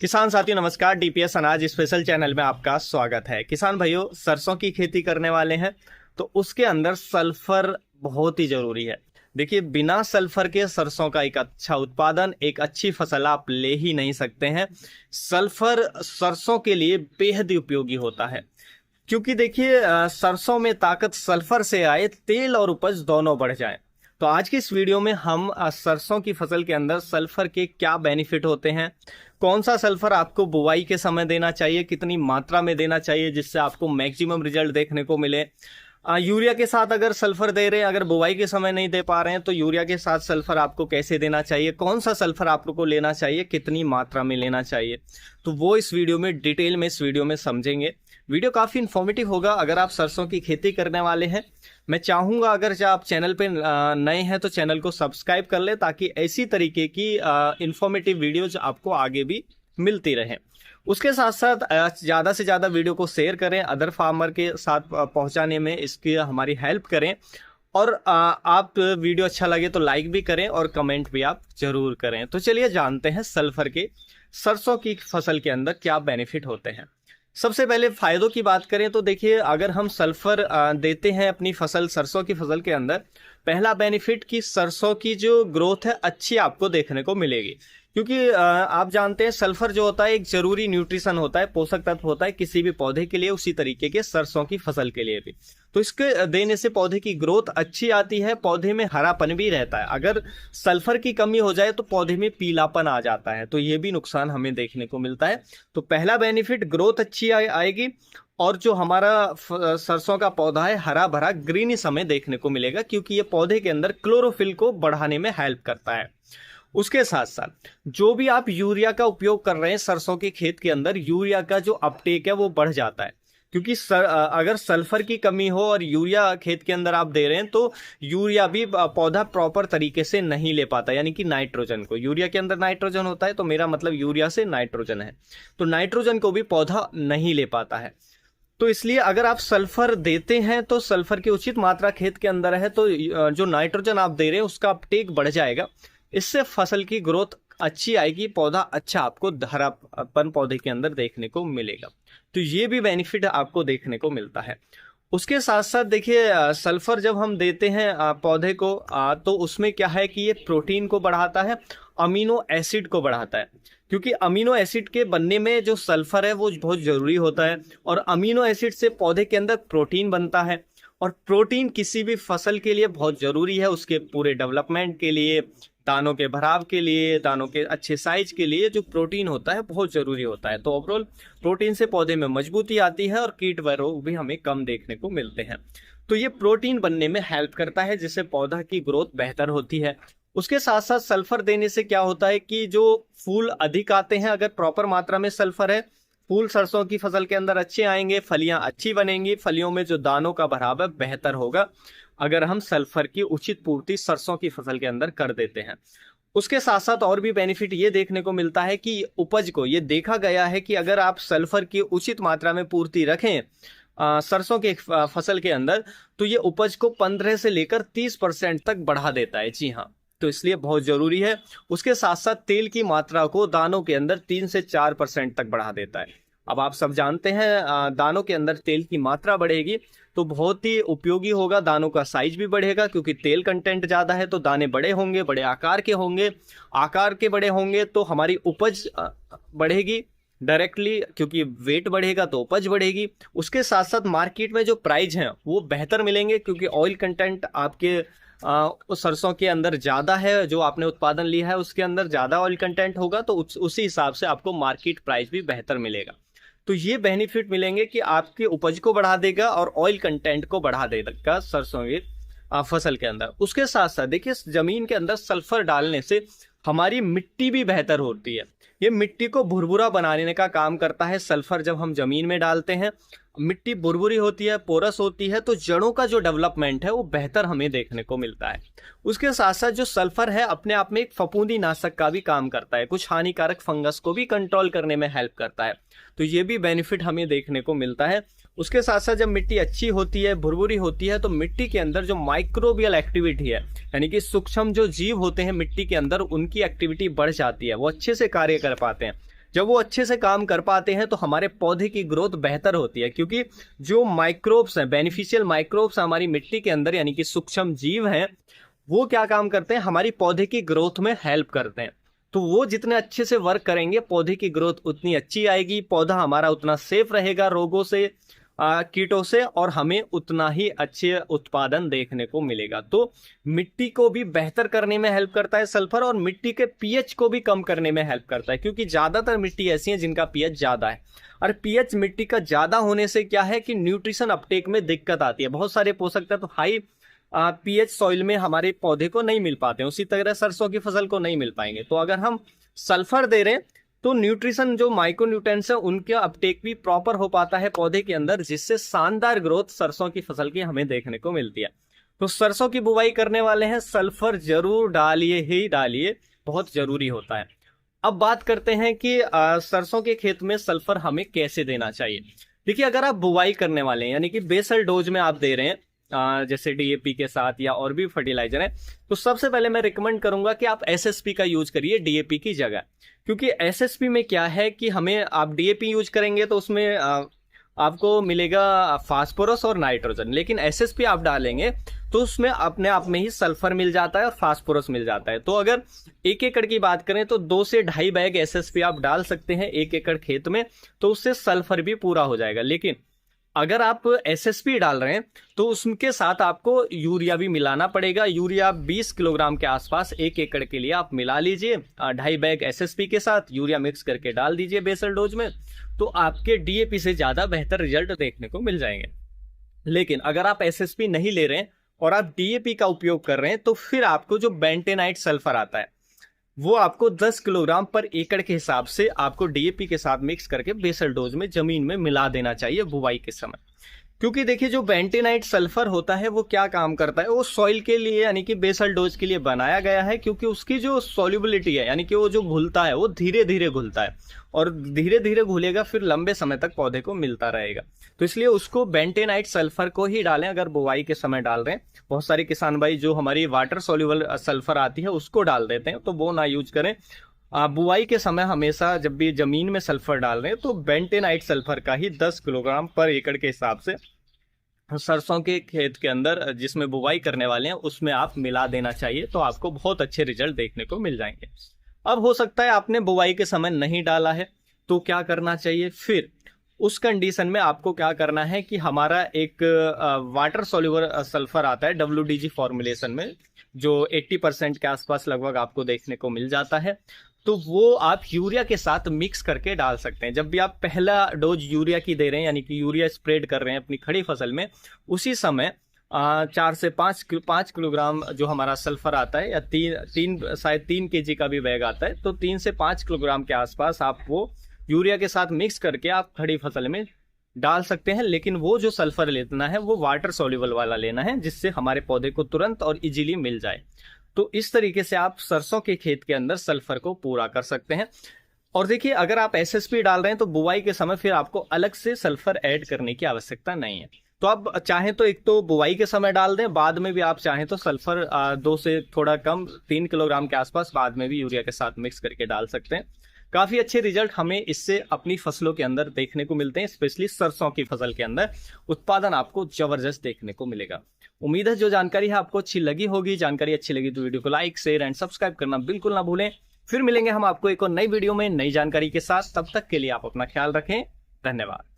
किसान साथियों नमस्कार। डीपीएस अनाज स्पेशल चैनल में आपका स्वागत है। किसान भाइयों, सरसों की खेती करने वाले हैं तो उसके अंदर सल्फर बहुत ही जरूरी है। देखिए, बिना सल्फर के सरसों का एक अच्छा उत्पादन, एक अच्छी फसल आप ले ही नहीं सकते हैं। सल्फर सरसों के लिए बेहद ही उपयोगी होता है, क्योंकि देखिए सरसों में ताकत सल्फर से आए, तेल और उपज दोनों बढ़ जाए। तो आज की इस वीडियो में हम सरसों की फसल के अंदर सल्फर के क्या बेनिफिट होते हैं, कौन सा सल्फर आपको बुवाई के समय देना चाहिए, कितनी मात्रा में देना चाहिए जिससे आपको मैक्सिमम रिजल्ट देखने को मिले। यूरिया के साथ अगर सल्फर दे रहे हैं, अगर बुवाई के समय नहीं दे पा रहे हैं तो यूरिया के साथ सल्फर आपको कैसे देना चाहिए, कौन सा सल्फर आपको लेना चाहिए, कितनी मात्रा में लेना चाहिए, तो वो इस वीडियो में डिटेल में इस वीडियो में समझेंगे। वीडियो काफ़ी इन्फॉर्मेटिव होगा। अगर आप सरसों की खेती करने वाले हैं, मैं चाहूँगा अगर आप चैनल पे नए हैं तो चैनल को सब्सक्राइब कर लें, ताकि ऐसी तरीके की इन्फॉर्मेटिव वीडियोज आपको आगे भी मिलती रहें। उसके साथ साथ ज़्यादा से ज़्यादा वीडियो को शेयर करें, अदर फार्मर के साथ पहुंचाने में इसकी हमारी हेल्प करें। और आप वीडियो अच्छा लगे तो लाइक भी करें और कमेंट भी आप जरूर करें। तो चलिए जानते हैं सल्फर के सरसों की फसल के अंदर क्या बेनिफिट होते हैं। सबसे पहले फायदों की बात करें तो देखिए, अगर हम सल्फर देते हैं अपनी फसल सरसों की फसल के अंदर, पहला बेनिफिट कि सरसों की जो ग्रोथ है अच्छी आपको देखने को मिलेगी। क्योंकि आप जानते हैं सल्फर जो होता है एक जरूरी न्यूट्रिशन होता है, पोषक तत्व होता है किसी भी पौधे के लिए, उसी तरीके के सरसों की फसल के लिए भी। तो इसके देने से पौधे की ग्रोथ अच्छी आती है, पौधे में हरापन भी रहता है। अगर सल्फर की कमी हो जाए तो पौधे में पीलापन आ जाता है, तो ये भी नुकसान हमें देखने को मिलता है। तो पहला बेनिफिट, ग्रोथ अच्छी आएगी और जो हमारा सरसों का पौधा है हरा भरा ग्रीनिश हमें देखने को मिलेगा, क्योंकि ये पौधे के अंदर क्लोरोफिल को बढ़ाने में हेल्प करता है। उसके साथ साथ जो भी आप यूरिया का उपयोग कर रहे हैं सरसों के खेत के अंदर, यूरिया का जो अपटेक है वो बढ़ जाता है। क्योंकि अगर सल्फर की कमी हो और यूरिया खेत के अंदर आप दे रहे हैं तो यूरिया भी पौधा प्रॉपर तरीके से नहीं ले पाता, यानी कि नाइट्रोजन को, यूरिया के अंदर नाइट्रोजन होता है तो मेरा मतलब यूरिया से नाइट्रोजन है, तो नाइट्रोजन को भी पौधा नहीं ले पाता है। तो इसलिए अगर आप सल्फर देते हैं तो सल्फर की उचित मात्रा खेत के अंदर है तो जो नाइट्रोजन आप दे रहे हैं उसका अपटेक बढ़ जाएगा। इससे फसल की ग्रोथ अच्छी आएगी, पौधा अच्छा आपको हरापन पौधे के अंदर देखने को मिलेगा। तो ये भी बेनिफिट आपको देखने को मिलता है। उसके साथ साथ देखिए, सल्फर जब हम देते हैं पौधे को तो उसमें क्या है कि ये प्रोटीन को बढ़ाता है, अमीनो एसिड को बढ़ाता है। क्योंकि अमीनो एसिड के बनने में जो सल्फर है वो बहुत जरूरी होता है, और अमीनो एसिड से पौधे के अंदर प्रोटीन बनता है, और प्रोटीन किसी भी फसल के लिए बहुत जरूरी है, उसके पूरे डेवलपमेंट के लिए, दानों के भराव के लिए, दानों के अच्छे साइज के लिए जो प्रोटीन होता है बहुत जरूरी होता है। तो ओवरऑल प्रोटीन से पौधे में मजबूती आती है और कीट व रोग भी हमें कम देखने को मिलते हैं। तो ये प्रोटीन बनने में हेल्प करता है, जिससे पौधा की ग्रोथ बेहतर होती है। उसके साथ साथ सल्फर देने से क्या होता है कि जो फूल अधिक आते हैं, अगर प्रॉपर मात्रा में सल्फर है, फूल सरसों की फसल के अंदर अच्छे आएंगे, फलियां अच्छी बनेंगी, फलियों में जो दानों का भराव है बेहतर होगा अगर हम सल्फर की उचित पूर्ति सरसों की फसल के अंदर कर देते हैं। उसके साथ साथ और भी बेनिफिट ये देखने को मिलता है कि उपज को, ये देखा गया है कि अगर आप सल्फर की उचित मात्रा में पूर्ति रखें सरसों के फसल के अंदर, तो ये उपज को 15 से लेकर 30% तक बढ़ा देता है। जी हाँ, तो इसलिए बहुत जरूरी है। उसके साथ साथ तेल की मात्रा को दानों के अंदर 3 से 4% तक बढ़ा देता है। अब आप सब जानते हैं दानों के अंदर तेल की मात्रा बढ़ेगी तो बहुत ही उपयोगी होगा, दानों का साइज भी बढ़ेगा, क्योंकि तेल कंटेंट ज्यादा है तो दाने बड़े होंगे, बड़े आकार के होंगे, आकार के बड़े होंगे तो हमारी उपज बढ़ेगी डायरेक्टली, क्योंकि वेट बढ़ेगा तो उपज बढ़ेगी। उसके साथ साथ मार्केट में जो प्राइस हैं वो बेहतर मिलेंगे, क्योंकि ऑयल कंटेंट आपके उस सरसों के अंदर ज़्यादा है, जो आपने उत्पादन लिया है उसके अंदर ज़्यादा ऑयल कंटेंट होगा, तो उसी हिसाब से आपको मार्केट प्राइस भी बेहतर मिलेगा। तो ये बेनिफिट मिलेंगे कि आपकी उपज को बढ़ा देगा और ऑयल कंटेंट को बढ़ा देगा सरसों की फसल के अंदर। उसके साथ साथ देखिए, जमीन के अंदर सल्फर डालने से हमारी मिट्टी भी बेहतर होती है। ये मिट्टी को भुरभुरा बनाने का काम करता है। सल्फर जब हम जमीन में डालते हैं, मिट्टी भुरभुरी होती है, पोरस होती है, तो जड़ों का जो डेवलपमेंट है वो बेहतर हमें देखने को मिलता है। उसके साथ साथ जो सल्फर है अपने आप में एक फफूंदी नाशक का भी काम करता है, कुछ हानिकारक फंगस को भी कंट्रोल करने में हेल्प करता है। तो ये भी बेनिफिट हमें देखने को मिलता है। उसके साथ साथ जब मिट्टी अच्छी होती है, भुरभुरी होती है, तो मिट्टी के अंदर जो माइक्रोबियल एक्टिविटी है, यानी कि सूक्ष्म जो जीव होते हैं मिट्टी के अंदर, उनकी एक्टिविटी बढ़ जाती है, वो अच्छे से कार्य कर पाते हैं। जब वो अच्छे से काम कर पाते हैं तो हमारे पौधे की ग्रोथ बेहतर होती है, क्योंकि जो माइक्रोब्स हैं, बेनिफिशियल माइक्रोब्स हमारी मिट्टी के अंदर यानी कि सूक्ष्म जीव हैं, वो क्या काम करते हैं, हमारी पौधे की ग्रोथ में हेल्प करते हैं। तो वो जितने अच्छे से वर्क करेंगे पौधे की ग्रोथ उतनी अच्छी आएगी, पौधा हमारा उतना सेफ रहेगा रोगों से, कीटों से, और हमें उतना ही अच्छे उत्पादन देखने को मिलेगा। तो मिट्टी को भी बेहतर करने में हेल्प करता है सल्फर, और मिट्टी के पीएच को भी कम करने में हेल्प करता है, क्योंकि ज्यादातर मिट्टी ऐसी है जिनका पीएच ज्यादा है। और पीएच मिट्टी का ज्यादा होने से क्या है कि न्यूट्रिशन अपटेक में दिक्कत आती है, बहुत सारे पोषक तत्व हाई पीएच सॉइल में हमारे पौधे को नहीं मिल पाते हैं, उसी तरह सरसों की फसल को नहीं मिल पाएंगे। तो अगर हम सल्फर दे रहे हैं तो न्यूट्रिशन जो माइक्रो न्यूट्रिएंट्स है उनका अपटेक भी प्रॉपर हो पाता है पौधे के अंदर, जिससे शानदार ग्रोथ सरसों की फसल की हमें देखने को मिलती है। तो सरसों की बुवाई करने वाले हैं, सल्फर जरूर डालिए ही डालिए, बहुत जरूरी होता है। अब बात करते हैं कि सरसों के खेत में सल्फर हमें कैसे देना चाहिए। देखिए, अगर आप बुवाई करने वाले हैं यानी कि बेसल डोज में आप दे रहे हैं, जैसे डीएपी के साथ या और भी फर्टिलाइजर है, तो सबसे पहले मैं रिकमेंड करूंगा कि आप एसएसपी का यूज करिए डीएपी की जगह। क्योंकि एसएसपी में क्या है कि हमें, आप डीएपी यूज करेंगे तो उसमें आपको मिलेगा फास्फोरस और नाइट्रोजन, लेकिन एसएसपी आप डालेंगे तो उसमें अपने आप में ही सल्फर मिल जाता है और फास्फोरस मिल जाता है। तो अगर 1 एकड़ की बात करें तो 2 से 2.5 बैग एसएसपी आप डाल सकते हैं 1 एकड़ खेत में, तो उससे सल्फर भी पूरा हो जाएगा। लेकिन अगर आप एसएसपी डाल रहे हैं तो उसके साथ आपको यूरिया भी मिलाना पड़ेगा। यूरिया 20 किलोग्राम के आसपास 1 एकड़ के लिए आप मिला लीजिए, 2.5 बैग एसएसपी के साथ यूरिया मिक्स करके डाल दीजिए बेसल डोज में, तो आपके डीएपी से ज्यादा बेहतर रिजल्ट देखने को मिल जाएंगे। लेकिन अगर आप एसएसपी नहीं ले रहे हैं और आप डीएपी का उपयोग कर रहे हैं, तो फिर आपको जो बेंटेनाइट सल्फर आता है वो आपको 10 किलोग्राम पर एकड़ के हिसाब से आपको डीएपी के साथ मिक्स करके बेसल डोज में जमीन में मिला देना चाहिए बुवाई के समय। क्योंकि देखिए, जो बेंटेनाइट सल्फर होता है वो क्या काम करता है, वो सॉइल के लिए यानी कि बेसल डोज के लिए बनाया गया है, क्योंकि उसकी जो सॉल्युबिलिटी है यानी कि वो जो घुलता है वो धीरे धीरे घुलता है, और धीरे धीरे घुलेगा, फिर लंबे समय तक पौधे को मिलता रहेगा। तो इसलिए उसको बेंटेनाइट सल्फर को ही डालें अगर बुवाई के समय डाल रहे हैं। बहुत सारे किसान भाई जो हमारी वाटर सॉल्युबल सल्फर आती है उसको डाल देते हैं, तो वो ना यूज करें। बुवाई के समय हमेशा जब भी जमीन में सल्फर डाल रहे हैं तो बेंटेनाइट सल्फर का ही 10 किलोग्राम पर एकड़ के हिसाब से सरसों के खेत के अंदर जिसमें बुवाई करने वाले हैं उसमें आप मिला देना चाहिए, तो आपको बहुत अच्छे रिजल्ट देखने को मिल जाएंगे। अब हो सकता है आपने बुवाई के समय नहीं डाला है, तो क्या करना चाहिए फिर उस कंडीशन में आपको क्या करना है कि हमारा एक वाटर सॉल्युबल सल्फर आता है WDG फॉर्मुलेशन में, जो 80% के आसपास लगभग आपको देखने को मिल जाता है, तो वो आप यूरिया के साथ मिक्स करके डाल सकते हैं। जब भी आप पहला डोज यूरिया की दे रहे हैं यानी कि यूरिया स्प्रेड कर रहे हैं अपनी खड़ी फसल में, उसी समय 4 से 5 किलोग्राम जो हमारा सल्फर आता है, या शायद 3 kg का भी बैग आता है, तो 3 से 5 किलोग्राम के आसपास आप वो यूरिया के साथ मिक्स करके आप खड़ी फसल में डाल सकते हैं। लेकिन वो जो सल्फर लेना है वो वाटर सॉल्युबल वाला लेना है, जिससे हमारे पौधे को तुरंत और इजीली मिल जाए। तो इस तरीके से आप सरसों के खेत के अंदर सल्फर को पूरा कर सकते हैं। और देखिए, अगर आप एसएसपी डाल रहे हैं तो बुवाई के समय फिर आपको अलग से सल्फर ऐड करने की आवश्यकता नहीं है। तो आप चाहें तो एक तो बुवाई के समय डाल दें, बाद में भी आप चाहें तो सल्फर 2 से थोड़ा कम 3 किलोग्राम के आसपास बाद में भी यूरिया के साथ मिक्स करके डाल सकते हैं। काफी अच्छे रिजल्ट हमें इससे अपनी फसलों के अंदर देखने को मिलते हैं, स्पेशली सरसों की फसल के अंदर उत्पादन आपको जबरदस्त देखने को मिलेगा। उम्मीद है जो जानकारी है आपको अच्छी लगी होगी। जानकारी अच्छी लगी तो वीडियो को लाइक, शेयर एंड सब्सक्राइब करना बिल्कुल ना भूलें। फिर मिलेंगे हम आपको एक और नई वीडियो में नई जानकारी के साथ। तब तक के लिए आप अपना ख्याल रखें। धन्यवाद।